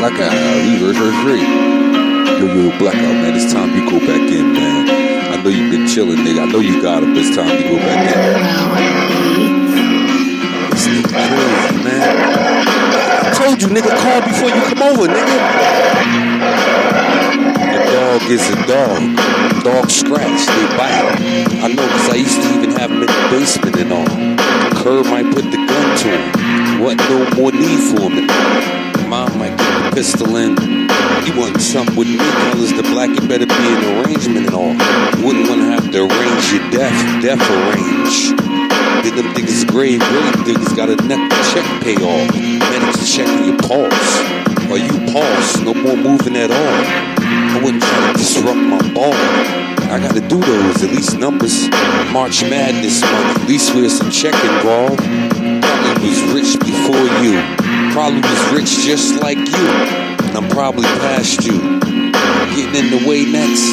Blackout, reverse. Yo, Blackout, man. It's time you go back in, man. I know you've been chilling, nigga. I know you got him. It's time you go back in. This nigga crazy, man. I told you, nigga, call before you come over, nigga. A dog is a dog. Dog scratch, they bite. I know, cause I used to even have him in the basement and all. Curb might put the gun to him. Wasn't no more need for him. Mom might get the pistol in. You want something with me, colors the black, it better be an arrangement and all. Wouldn't want to have to arrange your death arrange. Then them niggas grave niggas got a neck to check pay off. Medics checking your pulse. Are you pulse? No more moving at all. I wouldn't try to disrupt my ball. I gotta do those, at least numbers. March Madness month, at least where's some check involved. Probably was rich before you. Probably was rich just like you. And I'm probably past you. Getting in the way next,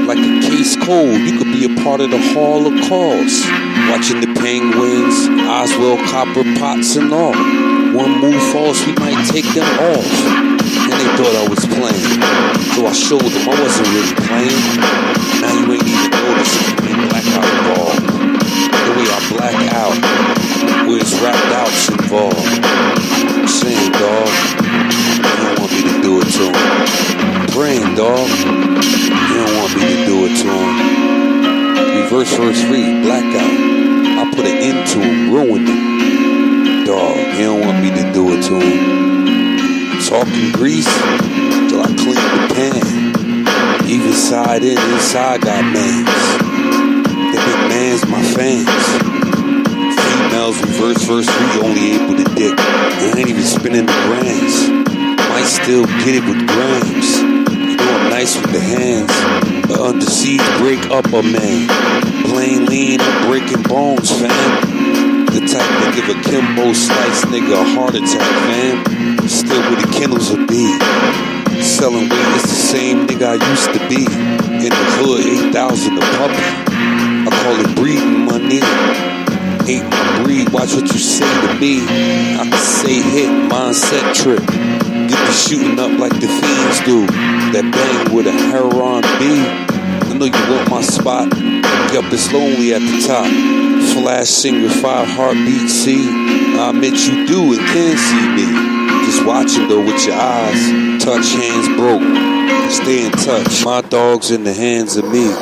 like a case cold. You could be a part of the Hall of Calls. Watching the Penguins, Oswald, Copper, Potts and all. One move false, we might take them off. And they thought I was playing. So I showed them I wasn't really playing. Now you ain't even noticing me blackout involved. The way I black out, where it's rapped outs involved. I'm saying, dog, you don't want me to do it to him. Praying, dog, you don't want me to do it to him. Reverse verse read, blackout. I put an end to him, ruined him. Dog, he don't want me to do it to him. Talking grease till I clean the pan. Even side in, inside got mans. The big man's my fans. Females reverse verse read only able to dick. I ain't even spinning the grands. Might still get it with grams. You know I'm nice with the hands. But under siege break up a man. Plain lean, I'm breaking bones, fam. The type to give a Kimbo slice nigga a heart attack, fam. Still where the kennels will be. Selling weed is the same nigga I used to be. In the hood, 8,000 a puppy. I call it breeding money. Hate my breed, watch what you say to me. I can say hit, mindset trip. Get the shooting up like the fiends do. That bang with a heron B. I know you want my spot. Yup, it's lonely at the top. Flash singer, 5 heartbeats, see. I admit you do and can see me. Just watching though with your eyes. Touch hands broke. Stay in touch. My dog's in the hands of me.